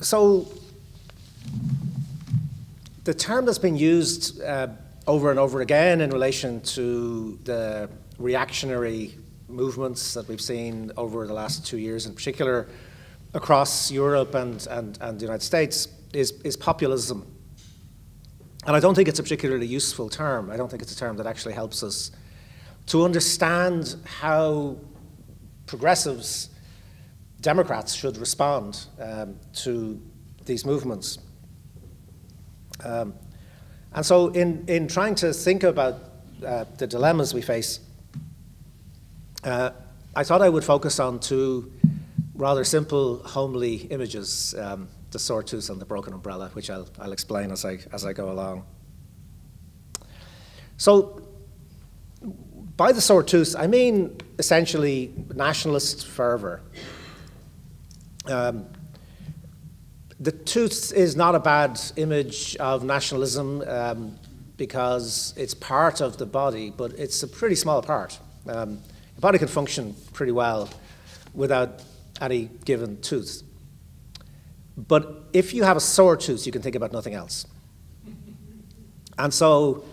So the term that's been used over and over again in relation to the reactionary movements that we've seen over the last 2 years, in particular across Europe and the United States, is populism. And I don't think it's a particularly useful term. I don't think it's a term that actually helps us to understand how progressives, Democrats, should respond to these movements. And so in trying to think about the dilemmas we face, I thought I would focus on two rather simple, homely images, the sawtooth and the broken umbrella, which I'll explain as I go along. So by the sawtooth, I mean essentially nationalist fervor. The tooth is not a bad image of nationalism because it's part of the body, but it's a pretty small part. The body can function pretty well without any given tooth. But if you have a sore tooth, you can think about nothing else. And so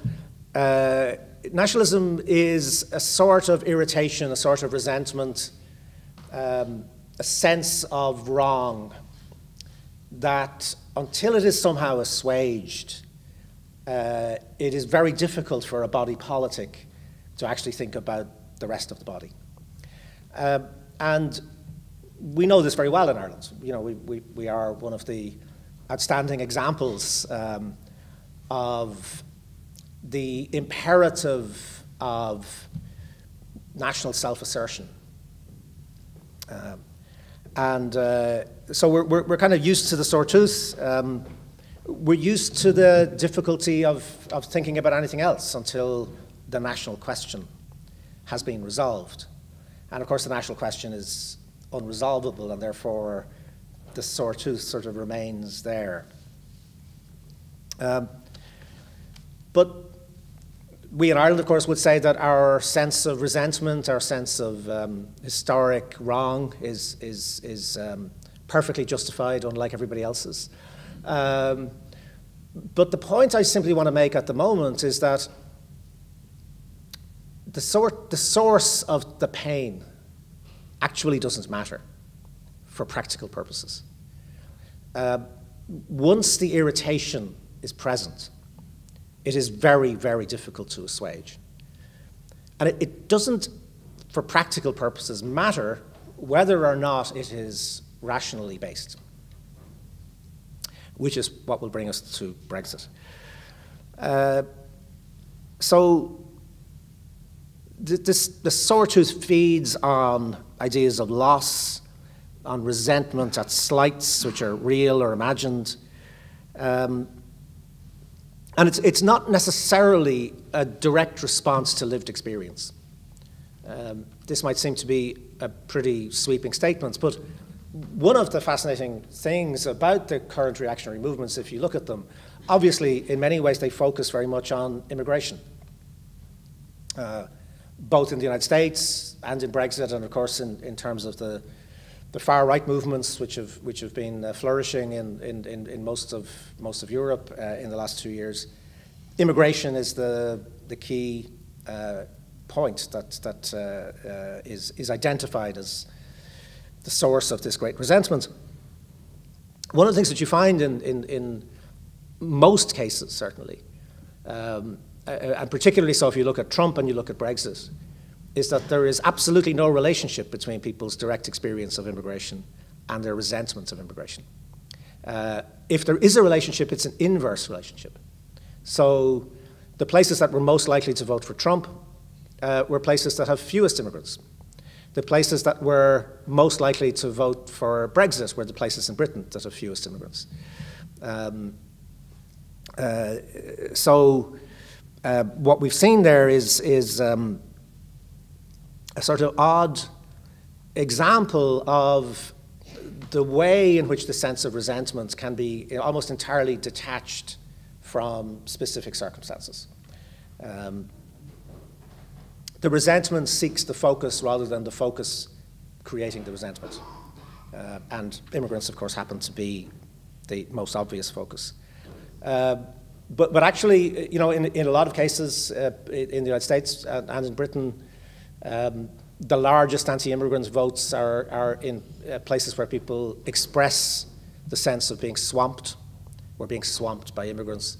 nationalism is a sort of irritation, a sort of resentment, a sense of wrong that until it is somehow assuaged, it is very difficult for a body politic to actually think about the rest of the body. And we know this very well in Ireland. You know, we are one of the outstanding examples of the imperative of national self-assertion. So we're kind of used to the sore tooth. We're used to the difficulty of thinking about anything else until the national question has been resolved. And of course, the national question is unresolvable, and therefore the sore tooth sort of remains there. But we in Ireland, of course, would say that our sense of resentment, our sense of historic wrong is perfectly justified, unlike everybody else's. But the point I simply want to make at the moment is that the source of the pain actually doesn't matter for practical purposes. Once the irritation is present, it is very, very difficult to assuage. And it doesn't, for practical purposes, matter whether or not it is rationally based, which is what will bring us to Brexit. So the sore tooth feeds on ideas of loss, on resentment at slights which are real or imagined. And it's not necessarily a direct response to lived experience. This might seem to be a pretty sweeping statement, but one of the fascinating things about the current reactionary movements, if you look at them, obviously in many ways they focus very much on immigration, both in the United States and in Brexit, and of course in terms of the far-right movements which have been flourishing in most of Europe in the last 2 years. Immigration is the key point that is identified as the source of this great resentment. One of the things that you find in most cases, certainly, and particularly so if you look at Trump and you look at Brexit, is that there is absolutely no relationship between people's direct experience of immigration and their resentment of immigration. If there is a relationship, it's an inverse relationship. So the places that were most likely to vote for Trump were places that have fewest immigrants. The places that were most likely to vote for Brexit were the places in Britain that have fewest immigrants. What we've seen there is a sort of odd example of the way in which the sense of resentment can be almost entirely detached from specific circumstances. The resentment seeks the focus rather than the focus creating the resentment. And immigrants, of course, happen to be the most obvious focus. But actually, you know, in a lot of cases in the United States and in Britain, the largest anti-immigrant votes are in places where people express the sense of being swamped. We're being swamped by immigrants.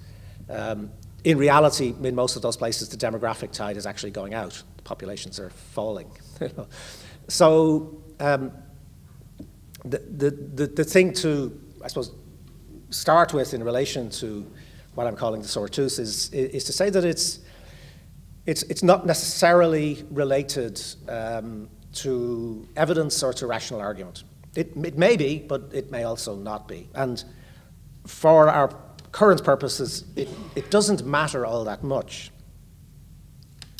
In reality, in most of those places, the demographic tide is actually going out. The populations are falling. So the thing to, I suppose, start with in relation to what I'm calling the sore tooth is to say that it's not necessarily related to evidence or to rational argument. It may be, but it may also not be. And for our current purposes, it doesn't matter all that much.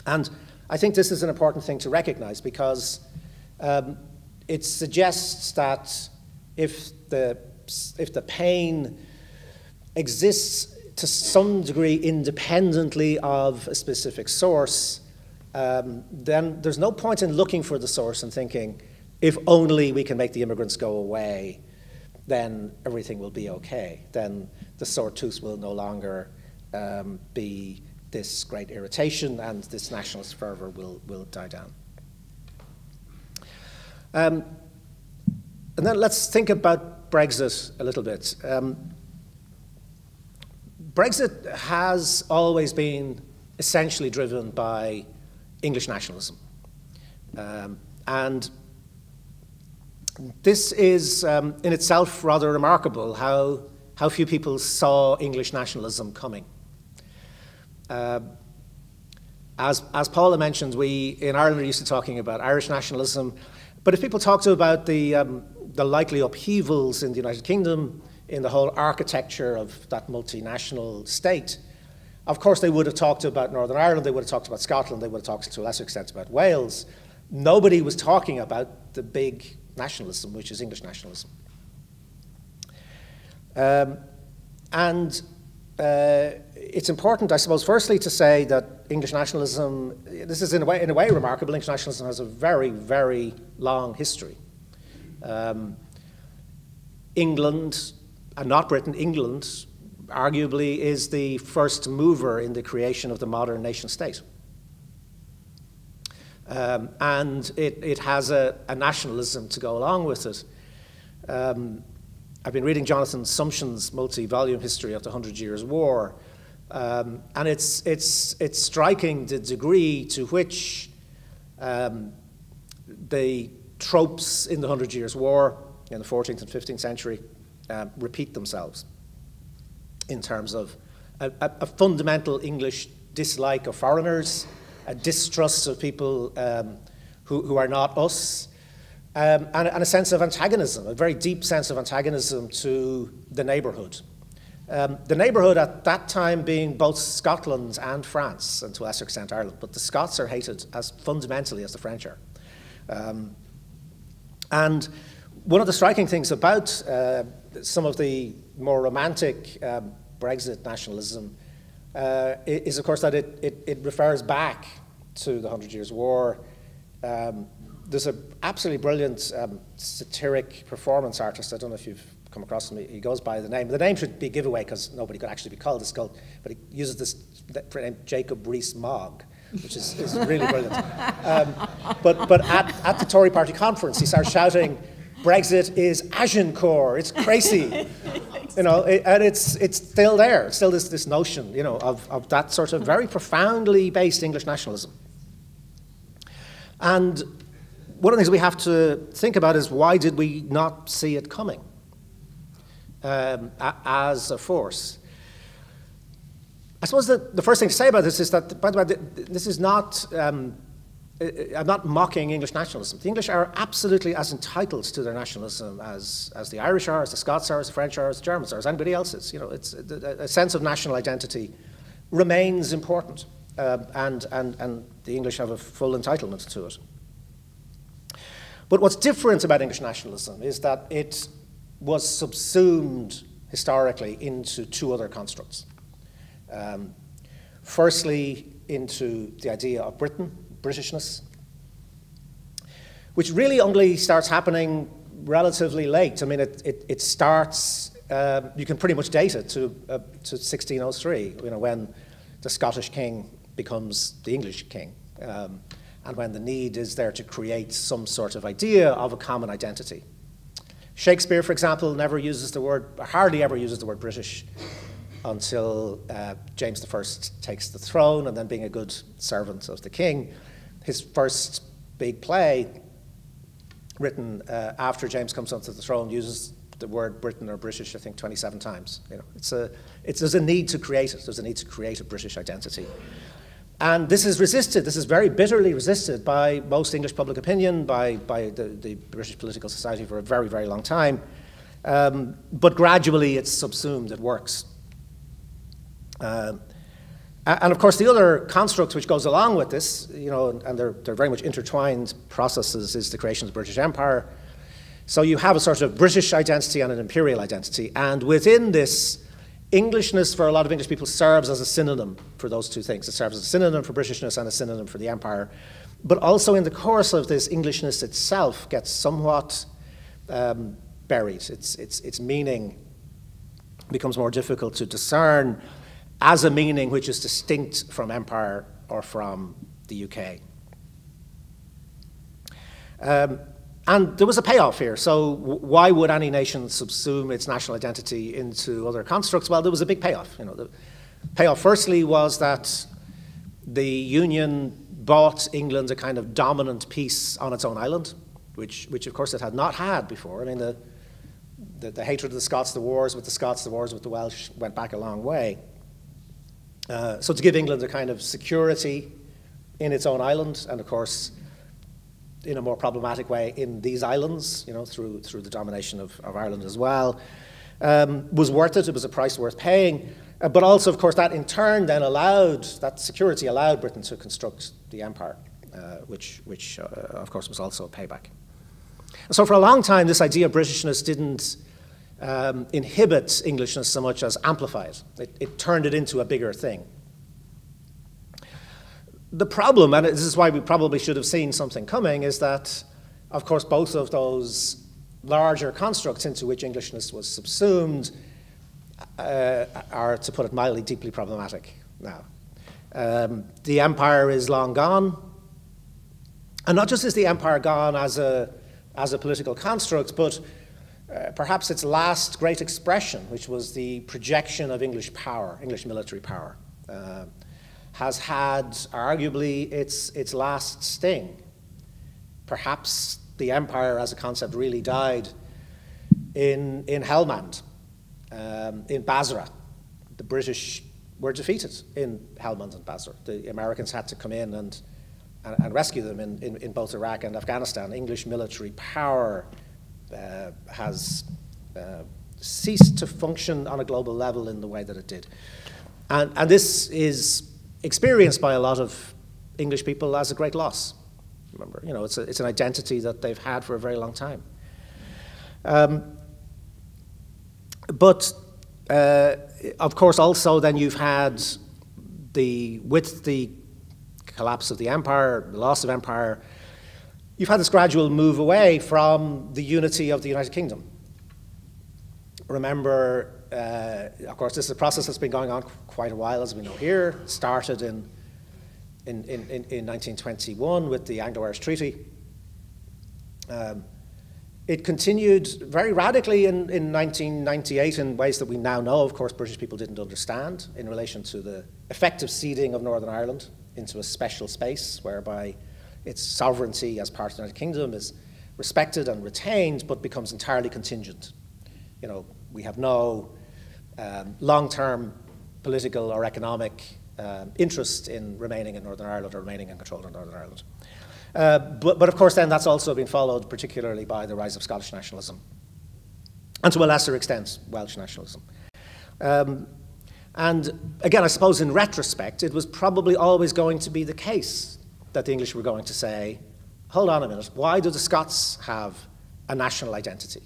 And I think this is an important thing to recognize, because it suggests that if the pain exists to some degree independently of a specific source, then there's no point in looking for the source and thinking, if only we can make the immigrants go away, then everything will be okay. Then the sore tooth will no longer be this great irritation, and this nationalist fervor will die down. And then let's think about Brexit a little bit. Brexit has always been essentially driven by English nationalism. And this is in itself rather remarkable, how few people saw English nationalism coming. As Paula mentioned, we in Ireland are used to talking about Irish nationalism, but if people talked about the likely upheavals in the United Kingdom, in the whole architecture of that multinational state, of course they would have talked about Northern Ireland, they would have talked about Scotland, they would have talked to a lesser extent about Wales. Nobody was talking about the big nationalism, which is English nationalism. It's important, I suppose, firstly to say that English nationalism, this is in a way remarkable. English nationalism has a very, very long history. England, and not Britain, England arguably is the first mover in the creation of the modern nation state. And it has a nationalism to go along with it. I've been reading Jonathan Sumption's multi-volume history of the 100 Years' War, and it's striking the degree to which the tropes in the 100 Years' War in the 14th and 15th century repeat themselves in terms of a fundamental English dislike of foreigners, a distrust of people who are not us, and a sense of antagonism, a very deep sense of antagonism to the neighbourhood. The neighbourhood at that time being both Scotland and France, and to a lesser extent Ireland, but the Scots are hated as fundamentally as the French are. And one of the striking things about some of the more romantic Brexit nationalism is, of course, that it refers back to the 100 Years' War. There's an absolutely brilliant satiric performance artist. I don't know if you've come across him. He goes by the name. The name should be a giveaway because nobody could actually be called this cult, but he uses this name, Jacob Rees-Mogg, which is really brilliant. But at the Tory party conference, he starts shouting, "Brexit is Agincourt, it's crazy." You know, and it's still there. It's still this notion, you know, of that sort of very profoundly based English nationalism. And one of the things we have to think about is, why did we not see it coming as a force? I suppose the first thing to say about this is that, by the way, this is not, I'm not mocking English nationalism. The English are absolutely as entitled to their nationalism as the Irish are, as the Scots are, as the French are, as the Germans are, as anybody else is. You know, it's a sense of national identity remains important, and the English have a full entitlement to it. But what's different about English nationalism is that it was subsumed historically into two other constructs. Firstly, into the idea of Britain, Britishness, which really only starts happening relatively late. I mean, it starts you can pretty much date it to 1603, when the Scottish king becomes the English king, and when the need is there to create some sort of idea of a common identity. Shakespeare, for example, hardly ever uses the word British until James I takes the throne, and then being a good servant of the king, his first big play, written after James comes onto the throne, uses the word Britain or British, I think, 27 times. There's a need to create it. There's a need to create a British identity. And this is resisted. This is very bitterly resisted by most English public opinion, by the British political society for a very, very long time. But gradually it's subsumed, it works. And of course the other construct which goes along with this, and they're very much intertwined processes, is the creation of the British Empire. So you have a sort of British identity and an imperial identity, and within this, Englishness for a lot of English people serves as a synonym for those two things. It serves as a synonym for Britishness and a synonym for the empire. But also in the course of this, Englishness itself gets somewhat buried. Its meaning becomes more difficult to discern as a meaning which is distinct from empire or from the UK. And there was a payoff here. So why would any nation subsume its national identity into other constructs? Well, there was a big payoff. The payoff, firstly, was that the Union bought England a kind of dominant peace on its own island, which of course it had not had before. I mean, the hatred of the Scots, the wars with the Scots, the wars with the Welsh went back a long way. So to give England a kind of security in its own island, and of course, in a more problematic way in these islands, through the domination of Ireland as well, was worth it. It was a price worth paying. But also, of course, that in turn then that security allowed Britain to construct the empire, which of course, was also a payback. And so for a long time, this idea of Britishness didn't inhibit Englishness so much as amplify it. It turned it into a bigger thing. The problem, and this is why we probably should have seen something coming, is that, of course, both of those larger constructs into which Englishness was subsumed are, to put it mildly, deeply problematic now. The empire is long gone, and not just is the empire gone as a political construct, but perhaps its last great expression, which was the projection of English power, English military power, has had arguably its last sting. Perhaps the empire as a concept really died in Helmand, in Basra. The British were defeated in Helmand and Basra. The Americans had to come in and rescue them in both Iraq and Afghanistan. English military power has ceased to function on a global level in the way that it did. And this is experienced by a lot of English people as a great loss. Remember, it's an identity that they've had for a very long time. But of course, also then you've had with the collapse of the empire, the loss of empire, you've had this gradual move away from the unity of the United Kingdom. Remember, of course, this is a process that's been going on quite a while, as we know here. It started in 1921 with the Anglo-Irish Treaty. It continued very radically in 1998 in ways that we now know, of course, British people didn't understand, in relation to the effective ceding of Northern Ireland into a special space whereby its sovereignty as part of the United Kingdom is respected and retained, but becomes entirely contingent. We have no long-term political or economic interest in remaining in Northern Ireland or remaining in control of Northern Ireland. But of course then that's also been followed particularly by the rise of Scottish nationalism, and to a lesser extent Welsh nationalism. And again, I suppose in retrospect it was probably always going to be the case that the English were going to say, hold on a minute, why do the Scots have a national identity?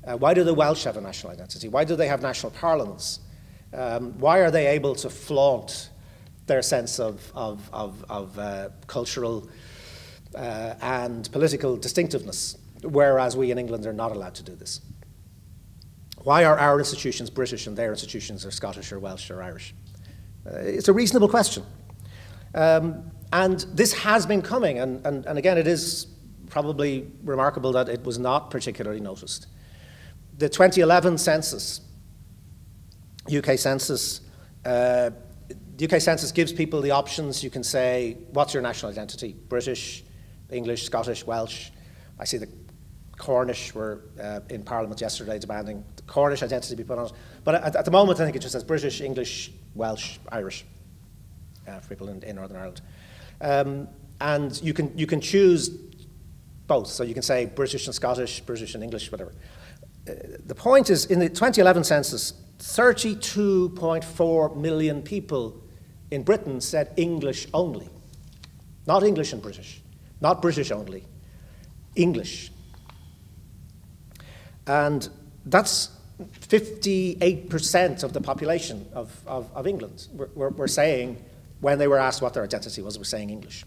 Why do the Welsh have a national identity? Why do they have national parliaments? Why are they able to flaunt their sense of cultural and political distinctiveness, whereas we in England are not allowed to do this? Why are our institutions British and their institutions are Scottish or Welsh or Irish? It's a reasonable question. And this has been coming, and again, it is probably remarkable that it was not particularly noticed. The 2011 census, UK census, the UK census gives people the options. You can say, what's your national identity? British, English, Scottish, Welsh. I see the Cornish were in Parliament yesterday demanding the Cornish identity be put on it. But at the moment, I think it just says British, English, Welsh, Irish for people in Northern Ireland. And you can choose both. So you can say British and Scottish, British and English, whatever. The point is, in the 2011 census, 32.4 million people in Britain said English only. Not English and British. Not British only. English. And that's 58% of the population of England were saying, when they were asked what their identity was, were saying English.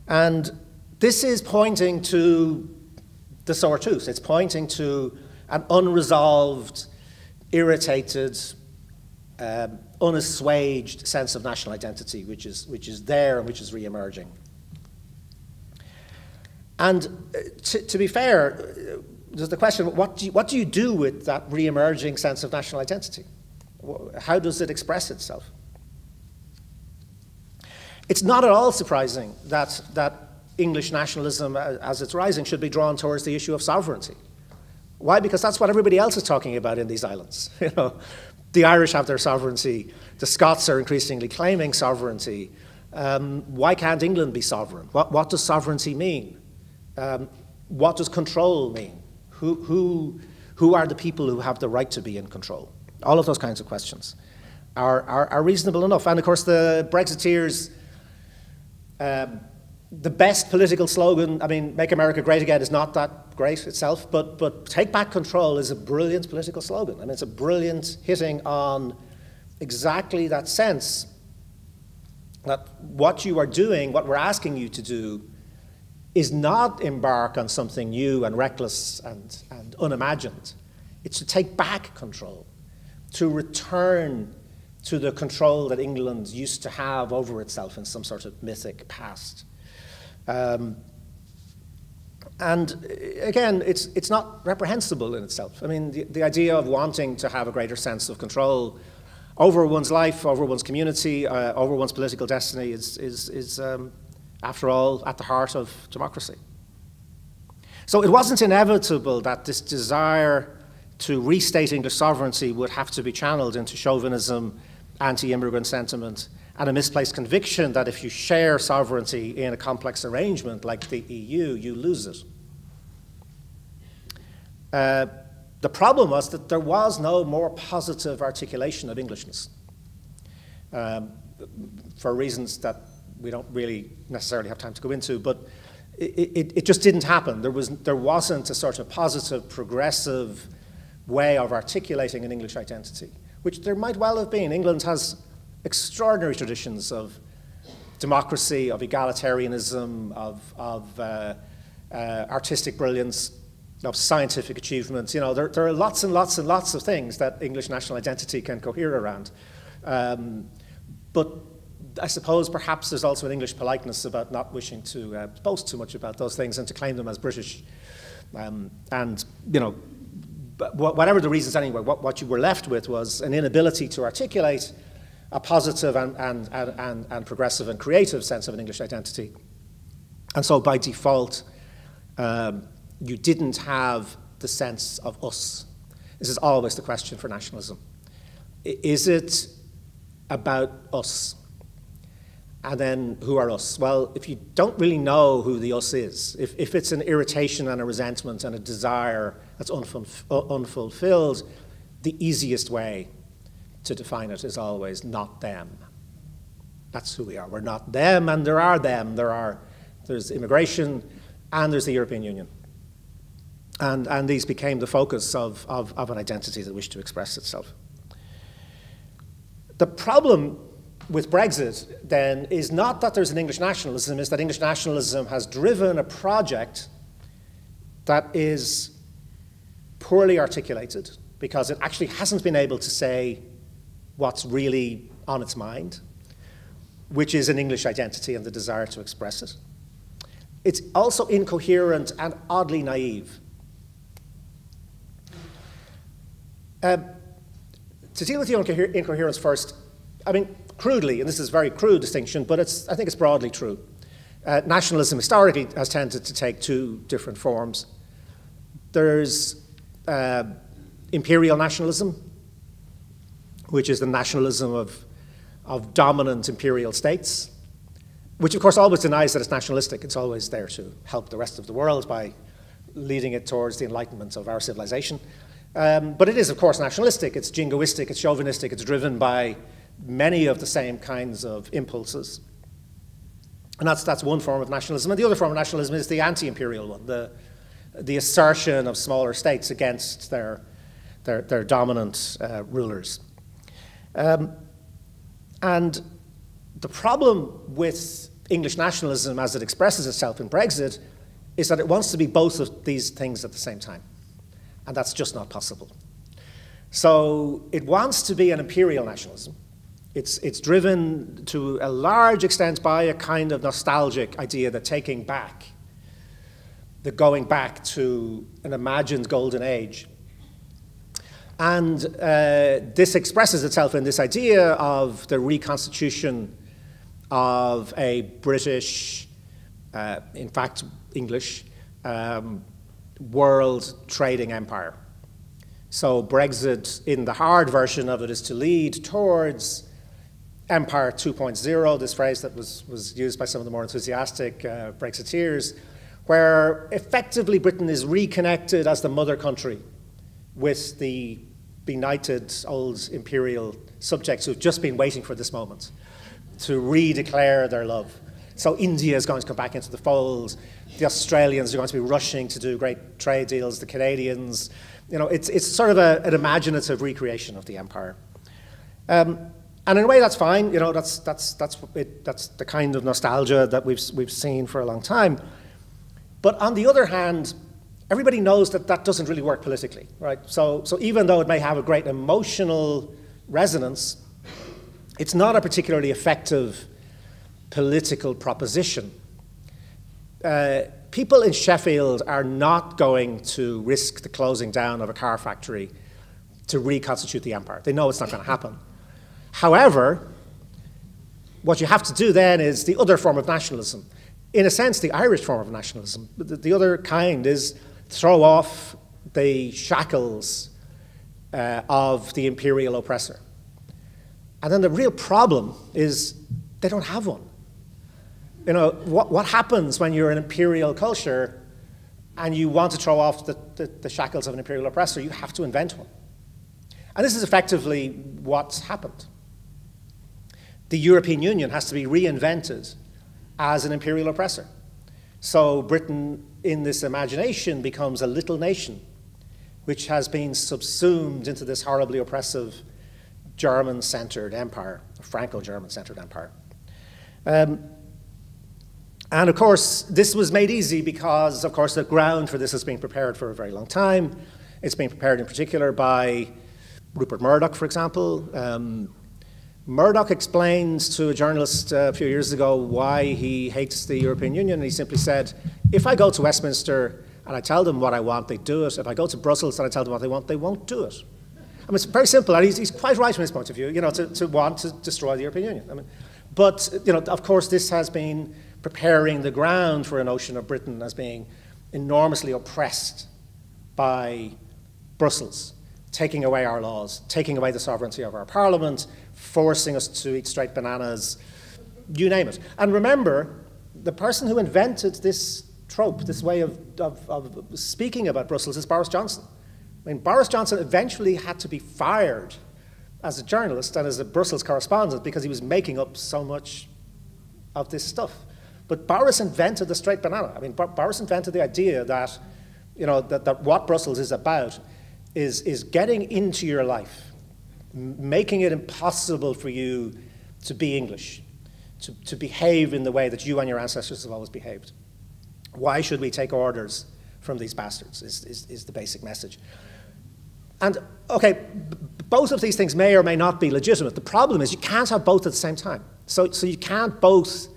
And this is pointing to the sore tooth. It's pointing to an unresolved, irritated, unassuaged sense of national identity, which is there and which is re-emerging. And to be fair, there's the question, what do you do with that re-emerging sense of national identity? How does it express itself? It's not at all surprising that English nationalism, as it's rising, should be drawn towards the issue of sovereignty. Why? Because that's what everybody else is talking about in these islands. You know, the Irish have their sovereignty. The Scots are increasingly claiming sovereignty. Why can't England be sovereign? What does sovereignty mean? What does control mean? Who are the people who have the right to be in control? All of those kinds of questions are reasonable enough. And of course, the Brexiteers, the best political slogan, I mean, Make America Great Again is not that great itself, but Take Back Control is a brilliant political slogan. I mean, it's a brilliant hitting on exactly that sense that what you are doing, what we're asking you to do, is not embark on something new and reckless and unimagined. It's to take back control, to return to the control that England used to have over itself in some sort of mythic past. And again, it's not reprehensible in itself. I mean, the idea of wanting to have a greater sense of control over one's life, over one's community, over one's political destiny is after all, at the heart of democracy. So it wasn't inevitable that this desire to restate English sovereignty would have to be channeled into chauvinism, anti-immigrant sentiment, and a misplaced conviction that if you share sovereignty in a complex arrangement like the EU, you lose it. The problem was that there was no more positive articulation of Englishness for reasons that we don't really necessarily have time to go into, but it just didn't happen. There wasn't a sort of positive, progressive way of articulating an English identity, which there might well have been. England has extraordinary traditions of democracy, of egalitarianism, of artistic brilliance, of scientific achievements. You know, there are lots and lots and lots of things that English national identity can cohere around. But I suppose perhaps there's also an English politeness about not wishing to boast too much about those things and to claim them as British. And, you know, whatever the reasons anyway, what you were left with was an inability to articulate a positive and progressive and creative sense of an English identity. And so by default, you didn't have the sense of us. This is always the question for nationalism. Is it about us? And then, who are us? Well, if you don't really know who the us is, if it's an irritation and a resentment and a desire that's unfulfilled, the easiest way to define it is always not them. That's who we are. We're not them, and there are them. There's immigration, and there's the European Union. And these became the focus of an identity that wished to express itself. The problem with Brexit, then, is not that there's an English nationalism, it's that English nationalism has driven a project that is poorly articulated because it actually hasn't been able to say what's really on its mind, which is an English identity and the desire to express it. It's also incoherent and oddly naive. To deal with the incoherence first, I mean, crudely, and this is a very crude distinction, but I think it's broadly true. Nationalism historically has tended to take two different forms. There's Imperial Nationalism, which is the nationalism of dominant imperial states, which of course always denies that it's nationalistic. It's always there to help the rest of the world by leading it towards the enlightenment of our civilization. But it is, of course, nationalistic. It's jingoistic, it's chauvinistic, it's driven by many of the same kinds of impulses. And that's one form of nationalism. And the other form of nationalism is the anti-imperial one, the assertion of smaller states against their dominant rulers. And the problem with English nationalism as it expresses itself in Brexit is that it wants to be both of these things at the same time. And that's just not possible. So it wants to be an imperial nationalism. It's driven to a large extent by a kind of nostalgic idea that taking back, the going back to an imagined golden age. And this expresses itself in this idea of the reconstitution of a British, in fact English, world trading empire. So Brexit, in the hard version of it, is to lead towards Empire 2.0, this phrase that was used by some of the more enthusiastic Brexiteers, where effectively Britain is reconnected as the mother country with the benighted old imperial subjects who've just been waiting for this moment to redeclare their love. So India is going to come back into the fold. The Australians are going to be rushing to do great trade deals. The Canadians, you know, it's sort of an imaginative recreation of the empire. And in a way, that's fine. You know, that's the kind of nostalgia that we've seen for a long time. But on the other hand, everybody knows that that doesn't really work politically, right? So even though it may have a great emotional resonance, it's not a particularly effective political proposition. People in Sheffield are not going to risk the closing down of a car factory to reconstitute the empire. They know it's not going to happen. However, what you have to do then is the other form of nationalism. In a sense, the Irish form of nationalism. The other kind is throw off the shackles of the imperial oppressor. And then the real problem is they don't have one. You know, what happens when you're an imperial culture and you want to throw off the shackles of an imperial oppressor? You have to invent one. And this is effectively what's happened. The European Union has to be reinvented as an imperial oppressor. So Britain, in this imagination, becomes a little nation which has been subsumed into this horribly oppressive German-centered empire, a Franco-German-centered empire. And of course, this was made easy because, of course, the ground for this has been prepared for a very long time. It's been prepared in particular by Rupert Murdoch, for example. Murdoch explained to a journalist a few years ago why he hates the European Union, and he simply said, if I go to Westminster and I tell them what I want, they do it. If I go to Brussels and I tell them what they want, they won't do it. I mean, it's very simple, and he's quite right from his point of view, you know, to want to destroy the European Union. I mean, but, you know, of course, this has been preparing the ground for a notion of Britain as being enormously oppressed by Brussels, taking away our laws, taking away the sovereignty of our parliament, forcing us to eat straight bananas, you name it. And remember, the person who invented this trope, this way of speaking about Brussels, is Boris Johnson. I mean, Boris Johnson eventually had to be fired as a journalist and as a Brussels correspondent because he was making up so much of this stuff. But Boris invented the straight banana. I mean, Boris invented the idea that, you know, that what Brussels is about is getting into your life, making it impossible for you to be English, to behave in the way that you and your ancestors have always behaved. Why should we take orders from these bastards is the basic message. And, okay, both of these things may or may not be legitimate. The problem is you can't have both at the same time. So you can't both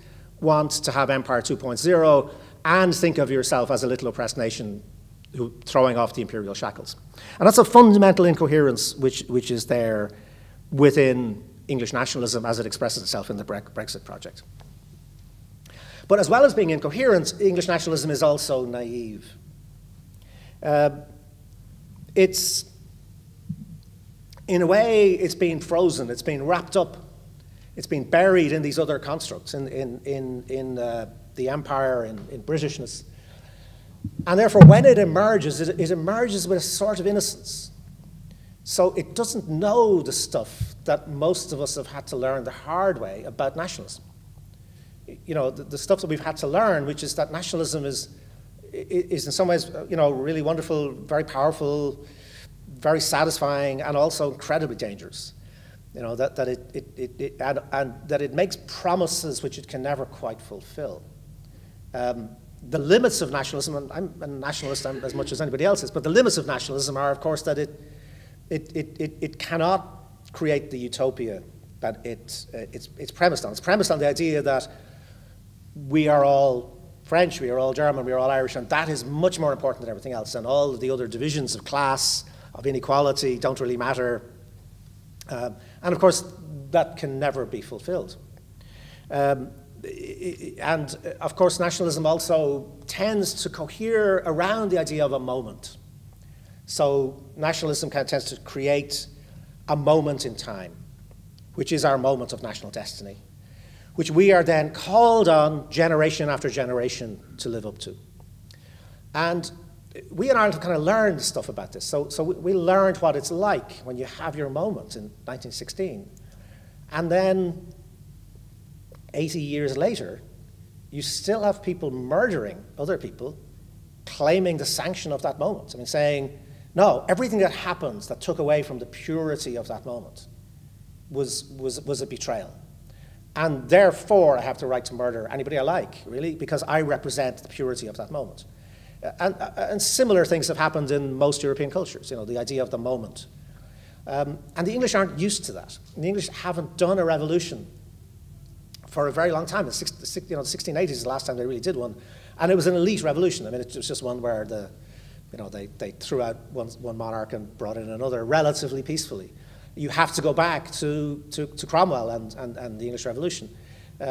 want to have Empire 2.0 and think of yourself as a little oppressed nation throwing off the imperial shackles. And that's a fundamental incoherence which is there within English nationalism as it expresses itself in the Brexit project. But as well as being incoherent, English nationalism is also naive. It's, in a way, it's been frozen, it's been wrapped up, it's been buried in these other constructs, in the empire, in Britishness. And therefore, when it emerges with a sort of innocence. So it doesn't know the stuff that most of us have had to learn the hard way about nationalism. You know, the stuff that we've had to learn, which is that nationalism is in some ways, you know, really wonderful, very powerful, very satisfying, and also incredibly dangerous. You know, that it makes promises which it can never quite fulfill. The limits of nationalism, and I'm a nationalist as much as anybody else is, but the limits of nationalism are, of course, that it cannot create the utopia that it's premised on. It's premised on the idea that we are all French, we are all German, we are all Irish, and that is much more important than everything else. And all of the other divisions of class, of inequality, don't really matter. And of course, that can never be fulfilled. And of course, nationalism also tends to cohere around the idea of a moment. So nationalism kind of tends to create a moment in time, which is our moment of national destiny, which we are then called on generation after generation to live up to. And we in Ireland kind of learned stuff about this. So we learned what it's like when you have your moment in 1916. And then 80 years later, you still have people murdering other people, claiming the sanction of that moment. I mean, saying, no, everything that happened that took away from the purity of that moment was a betrayal. And therefore, I have the right to murder anybody I like, really, because I represent the purity of that moment. And similar things have happened in most European cultures, you know, the idea of the moment. And the English aren't used to that. And the English haven't done a revolution for a very long time. The 1680s is the last time they really did one. And it was an elite revolution. I mean, it was just one where they threw out one monarch and brought in another relatively peacefully. You have to go back to Cromwell and the English Revolution,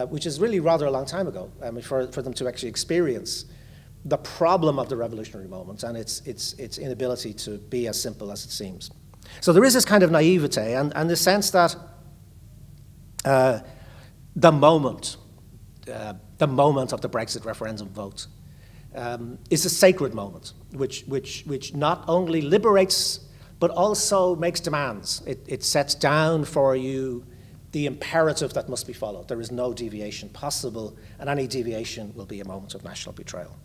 which is really rather a long time ago, I mean, for them to actually experience the problem of the revolutionary moment and its inability to be as simple as it seems. So there is this kind of naivete and the sense that the moment of the Brexit referendum vote is a sacred moment, which not only liberates but also makes demands. It sets down for you the imperative that must be followed. There is no deviation possible, and any deviation will be a moment of national betrayal.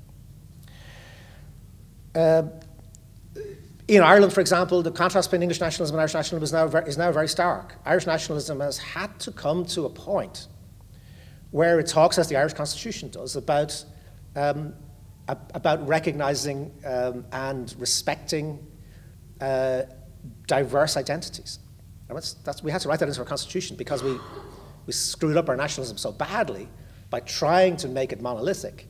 In Ireland, for example, the contrast between English nationalism and Irish nationalism is now very stark. Irish nationalism has had to come to a point where it talks, as the Irish Constitution does, about recognizing and respecting diverse identities. We had to write that into our Constitution because we screwed up our nationalism so badly by trying to make it monolithic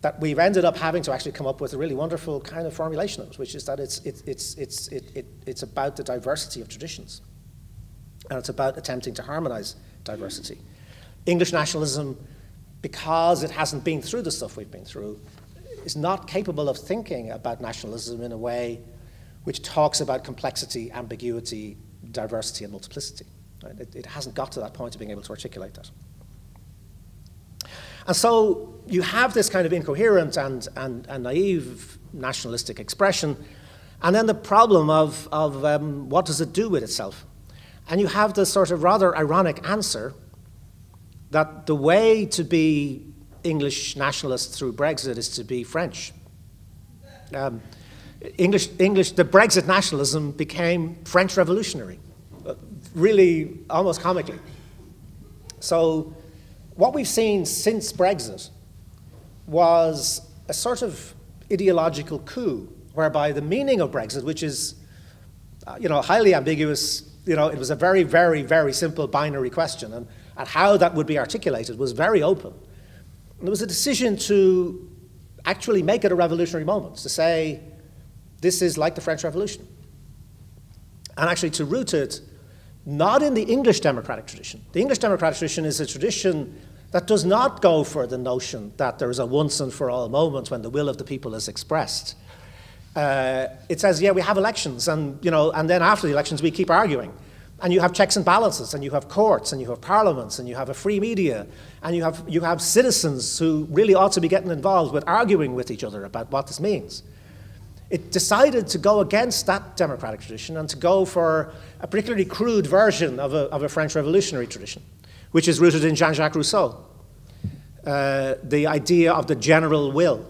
that we've ended up having to actually come up with a really wonderful kind of formulation of it, which is that it's about the diversity of traditions, and it's about attempting to harmonize diversity. English nationalism, because it hasn't been through the stuff we've been through, is not capable of thinking about nationalism in a way which talks about complexity, ambiguity, diversity, and multiplicity. Right? It hasn't got to that point of being able to articulate that. And so you have this kind of incoherent and naive nationalistic expression, and then the problem of what does it do with itself? And you have this sort of rather ironic answer that the way to be English nationalist through Brexit is to be French. The Brexit nationalism became French revolutionary, really almost comically. So what we've seen since Brexit was a sort of ideological coup whereby the meaning of Brexit, which is highly ambiguous. It was a very, very, very simple binary question, and how that would be articulated was very open. And there was a decision to actually make it a revolutionary moment, to say, this is like the French Revolution. And actually to root it not in the English democratic tradition. The English democratic tradition is a tradition that does not go for the notion that there is a once and for all moment when the will of the people is expressed. It says, yeah, we have elections, and then after the elections we keep arguing. And you have checks and balances, and you have courts, and you have parliaments, and you have a free media, and you have citizens who really ought to be getting involved with arguing with each other about what this means. It decided to go against that democratic tradition and to go for a particularly crude version of a French revolutionary tradition, which is rooted in Jean-Jacques Rousseau, the idea of the general will.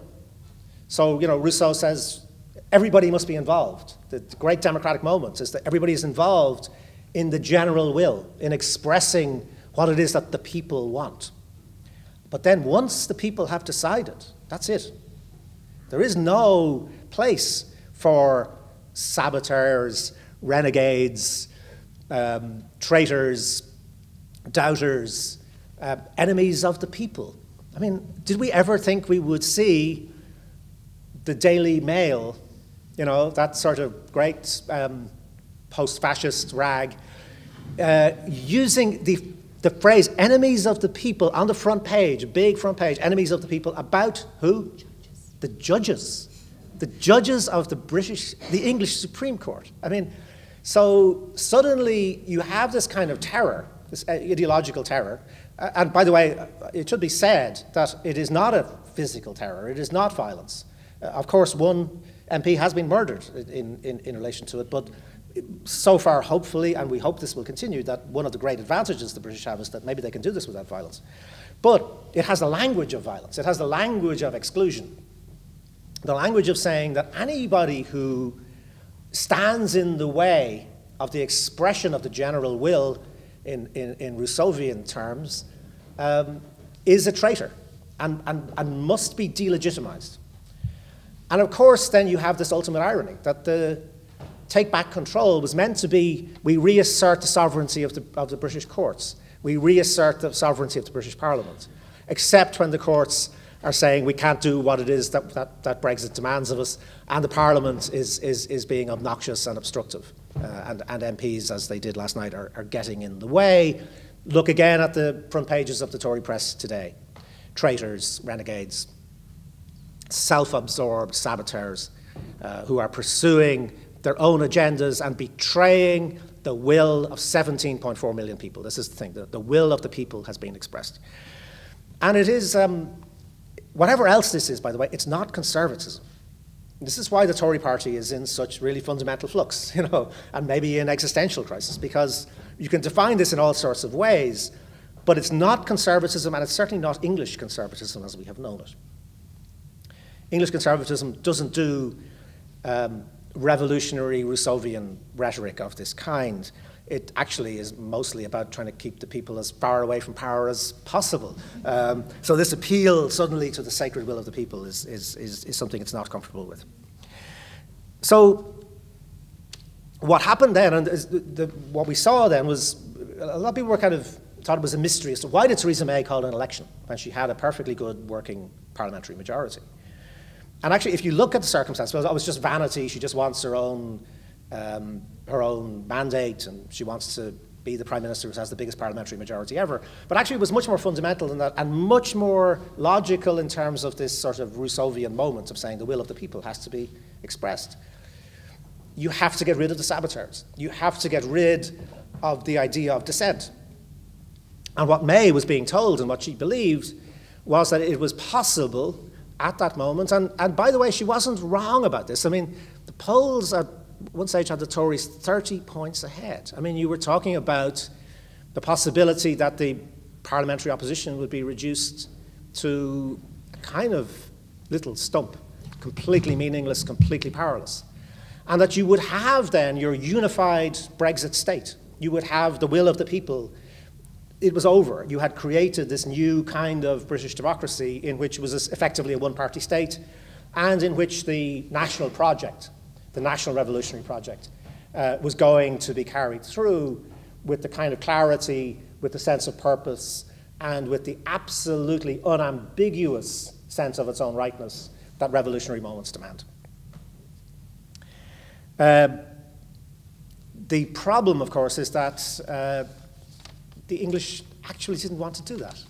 So, Rousseau says everybody must be involved. The great democratic moment is that everybody is involved in the general will, in expressing what it is that the people want. But then once the people have decided, that's it. There is no place for saboteurs, renegades, traitors, doubters, enemies of the people. I mean, did we ever think we would see the Daily Mail, that sort of great post-fascist rag, using the phrase enemies of the people on the front page, a big front page, enemies of the people, about who? Judges. The judges. The judges of the English Supreme Court. I mean, so suddenly you have this kind of terror, this ideological terror. And by the way, it should be said that it is not a physical terror. It is not violence. Of course, one MP has been murdered in relation to it, but so far, hopefully, and we hope this will continue, that one of the great advantages the British have is that maybe they can do this without violence. But it has the language of violence. It has the language of exclusion. The language of saying that anybody who stands in the way of the expression of the general will in Rousseauvian terms is a traitor and must be delegitimized. And of course, then you have this ultimate irony that the take back control was meant to be, we reassert the sovereignty of the British courts. We reassert the sovereignty of the British Parliament, except when the courts are saying we can't do what it is that Brexit demands of us, and the Parliament is being obnoxious and obstructive. And MPs, as they did last night, are getting in the way. Look again at the front pages of the Tory press today. Traitors, renegades, self-absorbed saboteurs who are pursuing their own agendas and betraying the will of 17.4 million people. This is the thing, the will of the people has been expressed. And it is, whatever else this is, by the way, it's not conservatism. This is why the Tory party is in such really fundamental flux, and maybe in existential crisis, because you can define this in all sorts of ways, but it's not conservatism, and it's certainly not English conservatism as we have known it. English conservatism doesn't do revolutionary Rousseauvian rhetoric of this kind. It actually is mostly about trying to keep the people as far away from power as possible. So this appeal suddenly to the sacred will of the people is something it's not comfortable with. So what happened then, and what we saw then was, a lot of people were kind of thought it was a mystery as to why did Theresa May call an election when she had a perfectly good working parliamentary majority. And actually, if you look at the circumstances, well, it was just vanity. She just wants her own mandate, and she wants to be the Prime Minister who has the biggest parliamentary majority ever. But actually, it was much more fundamental than that, and much more logical in terms of this sort of Rousseauvian moment of saying the will of the people has to be expressed. You have to get rid of the saboteurs. You have to get rid of the idea of dissent. And what May was being told and what she believed was that it was possible at that moment, and by the way, she wasn't wrong about this. I mean, the polls at one stage had the Tories 30 points ahead. I mean, you were talking about the possibility that the parliamentary opposition would be reduced to a kind of little stump, completely meaningless, completely powerless. And that you would have then your unified Brexit state. You would have the will of the people. It was over. You had created this new kind of British democracy in which it was effectively a one-party state, and in which the national project, the national revolutionary project, was going to be carried through with the kind of clarity, with the sense of purpose, and with the absolutely unambiguous sense of its own rightness that revolutionary moments demand. The problem, of course, is that the English actually didn't want to do that.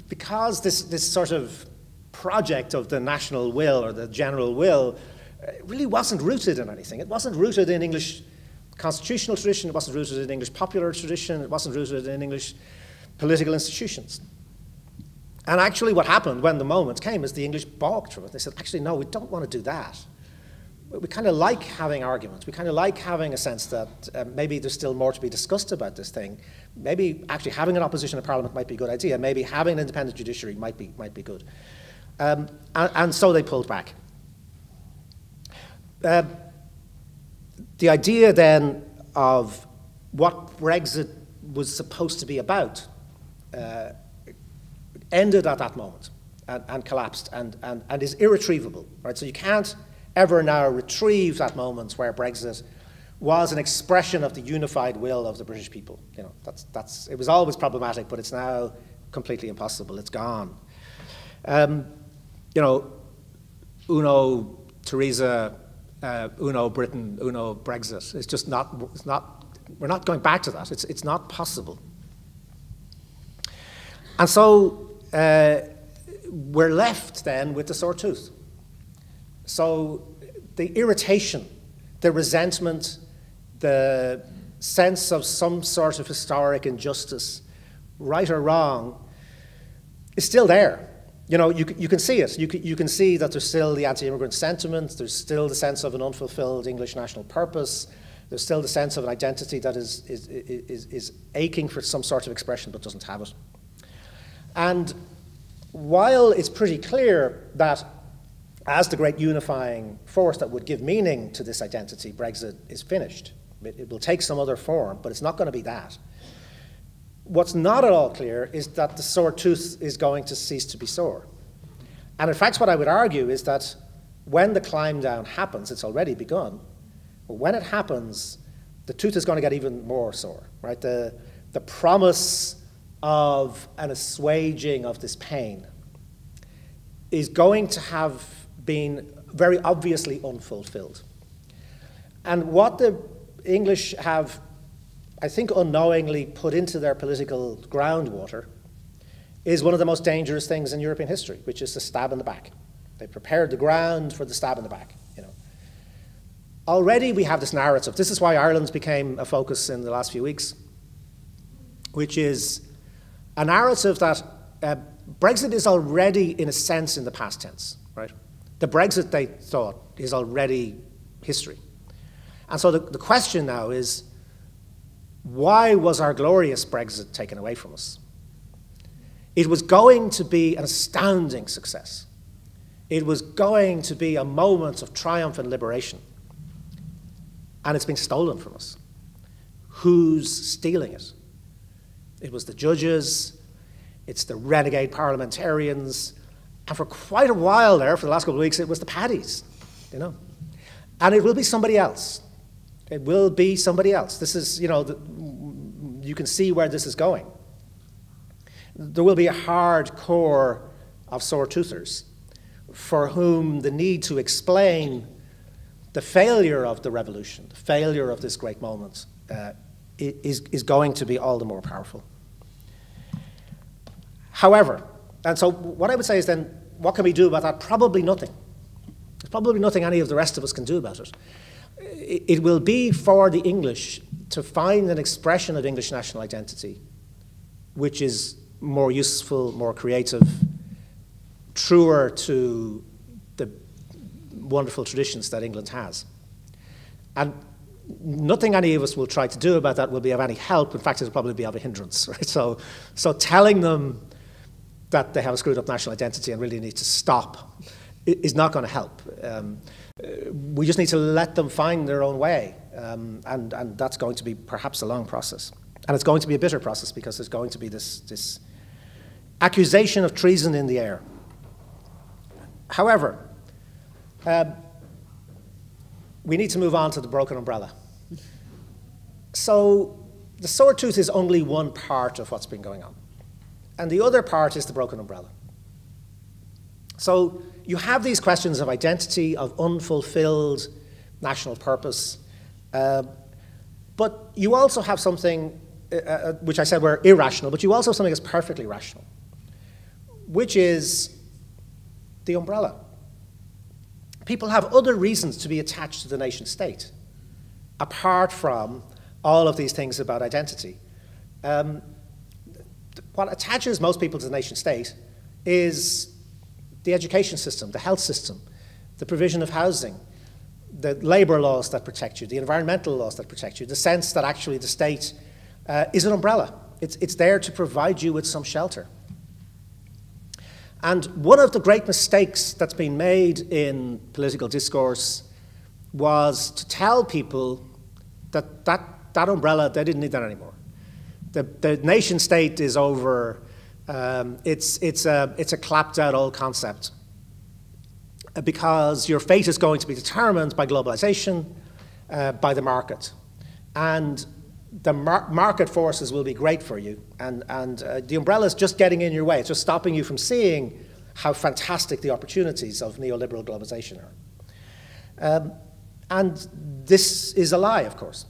Because this sort of project of the national will or the general will really wasn't rooted in anything. It wasn't rooted in English constitutional tradition, it wasn't rooted in English popular tradition, it wasn't rooted in English political institutions. And actually what happened when the moment came is the English balked from it. They said, actually, no, we don't want to do that. We kind of like having arguments. We kind of like having a sense that maybe there's still more to be discussed about this thing. Maybe actually having an opposition in Parliament might be a good idea. Maybe having an independent judiciary might be good. And so they pulled back. The idea then of what Brexit was supposed to be about ended at that moment and collapsed and is irretrievable, right? So you can't ever now retrieve that moment where Brexit was an expression of the unified will of the British people. You know, it was always problematic, but it's now completely impossible. It's gone. You know, uno Theresa, uno Britain, uno Brexit. It's just not. We're not going back to that. It's not possible. And so we're left then with the sore tooth. So the irritation, the resentment, the sense of some sort of historic injustice, right or wrong, is still there. You know, you can see it. You can see that there's still the anti-immigrant sentiment. There's still the sense of an unfulfilled English national purpose. There's still the sense of an identity that is aching for some sort of expression but doesn't have it. And while it's pretty clear that as the great unifying force that would give meaning to this identity, Brexit is finished. It will take some other form, but it's not going to be that. What's not at all clear is that the sore tooth is going to cease to be sore. And in fact, what I would argue is that when the climb down happens, it's already begun, but when it happens, the tooth is going to get even more sore, right? The promise of an assuaging of this pain is going to have been very obviously unfulfilled. And what the English have, I think, unknowingly put into their political groundwater is one of the most dangerous things in European history, which is the stab in the back. They prepared the ground for the stab in the back, you know. Already we have this narrative. This is why Ireland became a focus in the last few weeks, which is a narrative that Brexit is already, in a sense, in the past tense, right? The Brexit, they thought, is already history. And so the question now is, why was our glorious Brexit taken away from us? It was going to be an astounding success. It was going to be a moment of triumph and liberation. And it's been stolen from us. Who's stealing it? It was the judges, it's the renegade parliamentarians, and for quite a while there, for the last couple of weeks, it was the paddies, you know. And it will be somebody else. It will be somebody else. This is, you know, you can see where this is going. There will be a hard core of sore toothers for whom the need to explain the failure of the revolution, the failure of this great moment, is going to be all the more powerful. However, and so what I would say is then, what can we do about that? Probably nothing. There's probably nothing any of the rest of us can do about it. It will be for the English to find an expression of English national identity which is more useful, more creative, truer to the wonderful traditions that England has. And nothing any of us will try to do about that will be of any help. In fact, it will probably be of a hindrance, right? So telling them that they have a screwed up national identity and really need to stop is not going to help. We just need to let them find their own way. And that's going to be perhaps a long process. And it's going to be a bitter process because there's going to be this accusation of treason in the air. we need to move on to the broken umbrella. So the sore tooth is only one part of what's been going on. And the other part is the broken umbrella. So you have these questions of identity, of unfulfilled national purpose, but you also have something, which I said were irrational, but you also have something that's perfectly rational, which is the umbrella. People have other reasons to be attached to the nation state, apart from all of these things about identity. What attaches most people to the nation state is the education system, the health system, the provision of housing, the labor laws that protect you, the environmental laws that protect you, the sense that actually the state is an umbrella. It's there to provide you with some shelter. And one of the great mistakes that's been made in political discourse was to tell people that that umbrella, they didn't need that anymore. The nation state is over. It's a clapped out old concept because your fate is going to be determined by globalization, by the market. And the market forces will be great for you. And the umbrella is just getting in your way. It's just stopping you from seeing how fantastic the opportunities of neoliberal globalization are. And this is a lie, of course.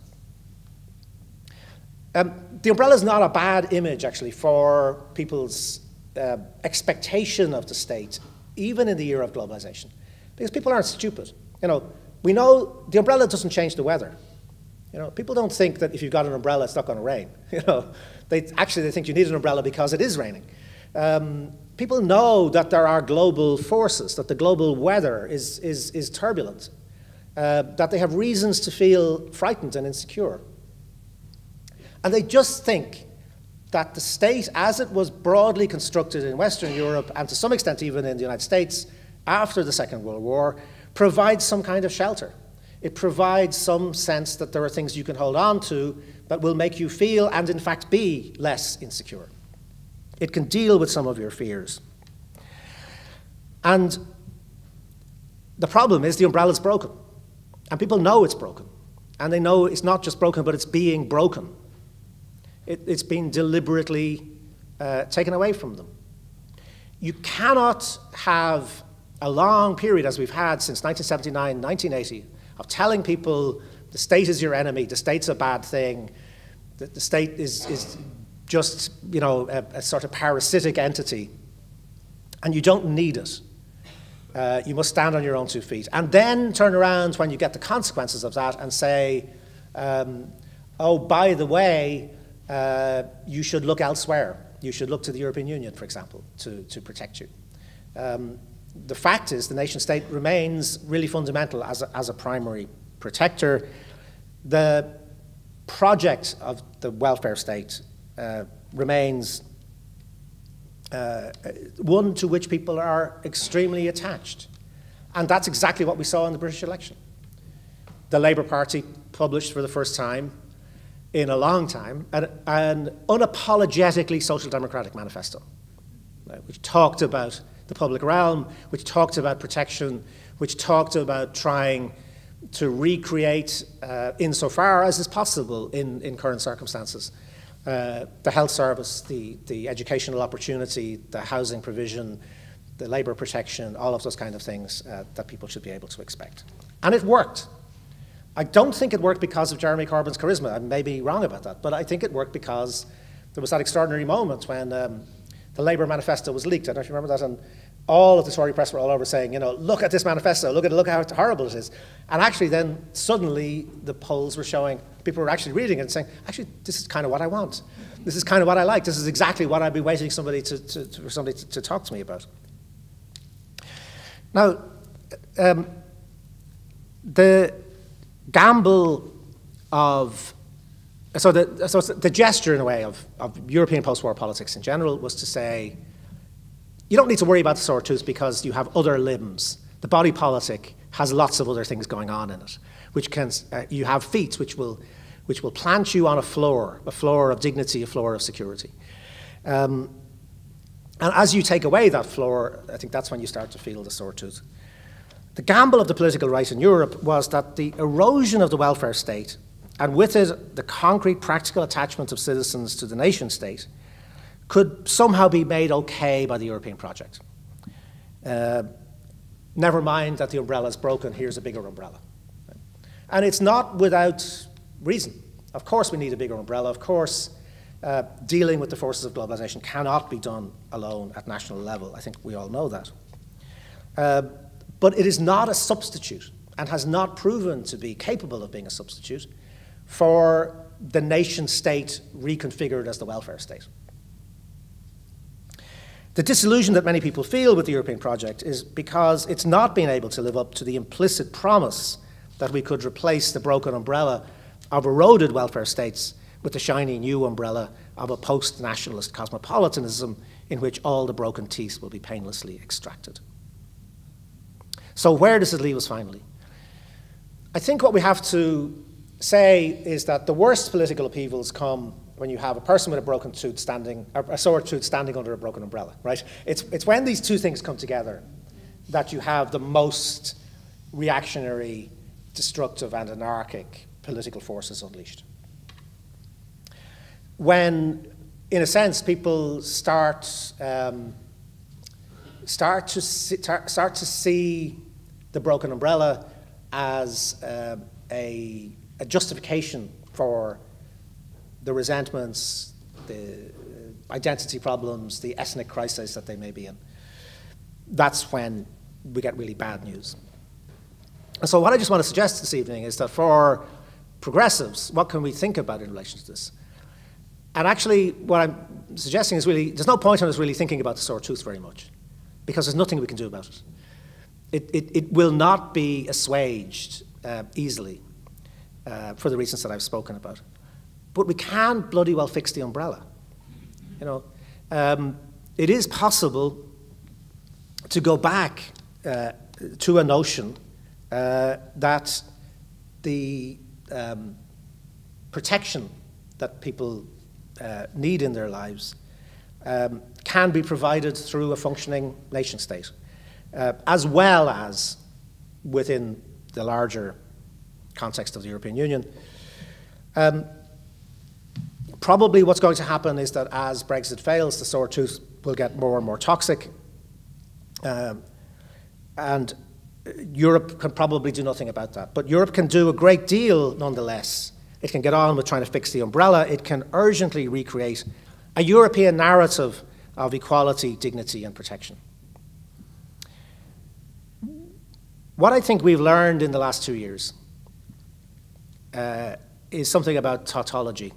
The umbrella is not a bad image, actually, for people's expectation of the state, even in the era of globalization, because people aren't stupid. You know, we know the umbrella doesn't change the weather. You know, people don't think that if you've got an umbrella, it's not going to rain. You know, they think you need an umbrella because it is raining. People know that there are global forces, that the global weather is turbulent, that they have reasons to feel frightened and insecure. And they just think that the state, as it was broadly constructed in Western Europe, and to some extent even in the United States after the Second World War, provides some kind of shelter. It provides some sense that there are things you can hold on to that will make you feel, and in fact be, less insecure. It can deal with some of your fears. And the problem is the umbrella is broken. And people know it's broken. And they know it's not just broken, but it's being broken. It's been deliberately taken away from them. You cannot have a long period, as we've had since 1979, 1980, of telling people the state is your enemy, the state's a bad thing, that the state is just, you know, a sort of parasitic entity, and you don't need it. You must stand on your own 2 feet. And then turn around when you get the consequences of that and say, oh, by the way, you should look elsewhere. You should look to the European Union, for example, to protect you. The fact is the nation state remains really fundamental as a primary protector. The project of the welfare state remains one to which people are extremely attached. And that's exactly what we saw in the British election. The Labour Party published for the first time in a long time an unapologetically social democratic manifesto, which talked about the public realm, which talked about protection, which talked about trying to recreate, insofar as is possible in current circumstances, the health service, the educational opportunity, the housing provision, the labour protection, all of those kind of things that people should be able to expect. And it worked. I don't think it worked because of Jeremy Corbyn's charisma. I may be wrong about that, but I think it worked because there was that extraordinary moment when the Labour manifesto was leaked. I don't know if you remember that, and all of the Tory press were all over saying, you know, look at this manifesto, look how horrible it is. And actually then suddenly the polls were showing, people were actually reading it and saying, actually, this is kind of what I want. This is kind of what I like. This is exactly what I'd be waiting for somebody to talk to me about. Now, the gamble of, so the gesture in a way of European post-war politics in general was to say, you don't need to worry about the sore tooth because you have other limbs. The body politic has lots of other things going on in it, which can, you have feet which will plant you on a floor of dignity, a floor of security. And as you take away that floor, I think that's when you start to feel the sore tooth. The gamble of the political right in Europe was that the erosion of the welfare state, and with it the concrete practical attachment of citizens to the nation state, could somehow be made okay by the European project. Never mind that the umbrella is broken, here's a bigger umbrella. And it's not without reason. Of course we need a bigger umbrella. Of course dealing with the forces of globalization cannot be done alone at national level. I think we all know that. But it is not a substitute and has not proven to be capable of being a substitute for the nation state reconfigured as the welfare state. The disillusion that many people feel with the European project is because it's not been able to live up to the implicit promise that we could replace the broken umbrella of eroded welfare states with the shiny new umbrella of a post-nationalist cosmopolitanism in which all the broken teeth will be painlessly extracted. So where does it leave us finally? I think what we have to say is that the worst political upheavals come when you have a person with a broken tooth standing, a sore tooth standing under a broken umbrella, right? It's when these two things come together that you have the most reactionary, destructive and anarchic political forces unleashed. When, in a sense, people start to see the broken umbrella as a justification for the resentments, the identity problems, the ethnic crisis that they may be in. That's when we get really bad news. And so what I just want to suggest this evening is that for progressives, what can we think about in relation to this? And actually, what I'm suggesting is really, there's no point in us really thinking about the sore tooth very much, because there's nothing we can do about it. It will not be assuaged easily for the reasons that I've spoken about. But we can bloody well fix the umbrella. You know, it is possible to go back to a notion that the protection that people need in their lives can be provided through a functioning nation state, as well as within the larger context of the European Union. Probably what's going to happen is that as Brexit fails, the sore tooth will get more and more toxic, and Europe can probably do nothing about that. But Europe can do a great deal nonetheless. It can get on with trying to fix the umbrella. It can urgently recreate a European narrative of equality, dignity, and protection. What I think we've learned in the last 2 years is something about tautology.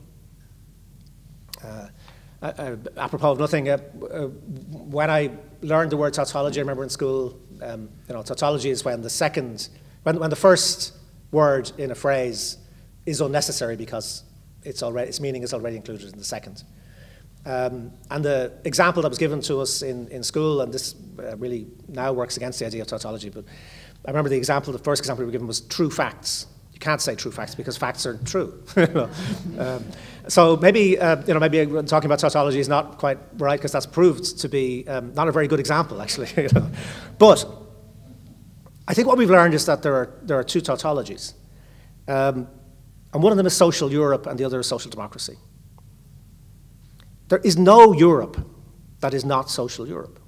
Apropos of nothing, when I learned the word tautology, I remember in school, you know, tautology is when when the first word in a phrase is unnecessary because its meaning is already included in the second. And the example that was given to us in school, and this really now works against the idea of tautology, but I remember the first example we were given was true facts. You can't say true facts because facts are true. So maybe, maybe talking about tautology is not quite right because that's proved to be not a very good example, actually. But I think what we've learned is that there are two tautologies. And one of them is social Europe and the other is social democracy. There is no Europe that is not social Europe.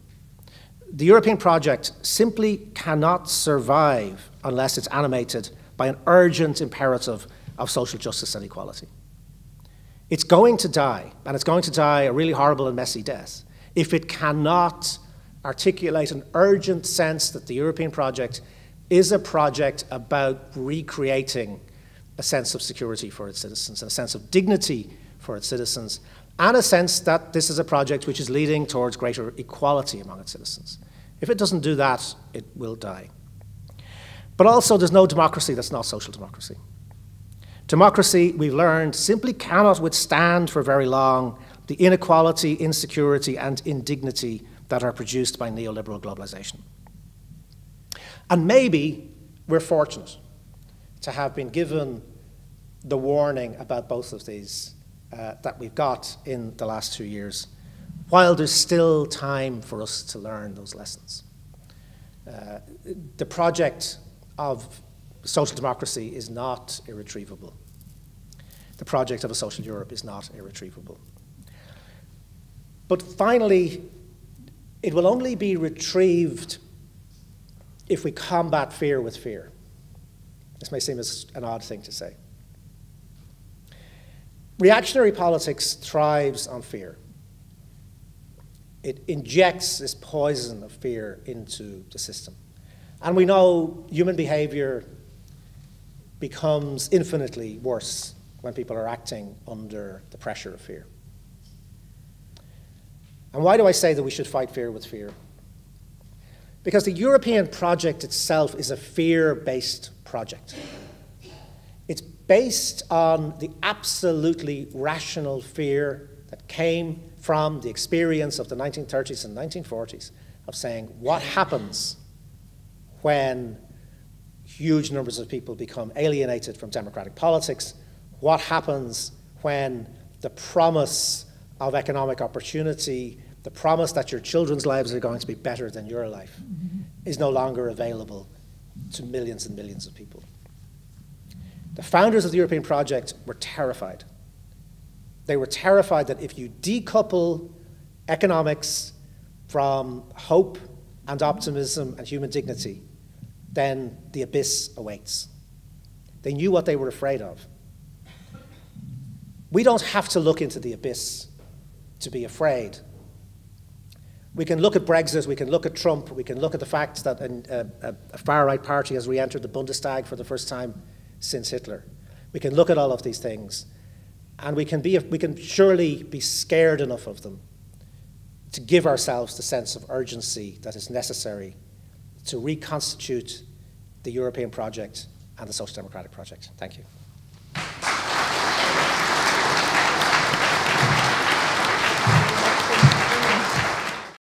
The European project simply cannot survive unless it's animated by an urgent imperative of social justice and equality. It's going to die, and it's going to die a really horrible and messy death, if it cannot articulate an urgent sense that the European project is a project about recreating a sense of security for its citizens, and a sense of dignity for its citizens, and a sense that this is a project which is leading towards greater equality among its citizens. If it doesn't do that, it will die. But also, there's no democracy that's not social democracy. Democracy, we've learned, simply cannot withstand for very long the inequality, insecurity, and indignity that are produced by neoliberal globalization. And maybe we're fortunate to have been given the warning about both of these that we've got in the last 2 years, while there's still time for us to learn those lessons. The project of social democracy is not irretrievable. The project of a social Europe is not irretrievable. But finally, it will only be retrieved if we combat fear with fear. This may seem as an odd thing to say. Reactionary politics thrives on fear. It injects this poison of fear into the system. And we know human behavior becomes infinitely worse when people are acting under the pressure of fear. And why do I say that we should fight fear with fear? Because the European project itself is a fear-based project. It's based on the absolutely rational fear that came from the experience of the 1930s and 1940s of saying, what happens when huge numbers of people become alienated from democratic politics? What happens when the promise of economic opportunity, the promise that your children's lives are going to be better than your life, is no longer available to millions and millions of people? The founders of the European project were terrified. They were terrified that if you decouple economics from hope and optimism and human dignity, then the abyss awaits. They knew what they were afraid of. We don't have to look into the abyss to be afraid. We can look at Brexit, we can look at Trump, we can look at the fact that a far-right party has re-entered the Bundestag for the first time since Hitler. We can look at all of these things, and we can surely be scared enough of them to give ourselves the sense of urgency that is necessary to reconstitute the European project and the social democratic project. Thank you.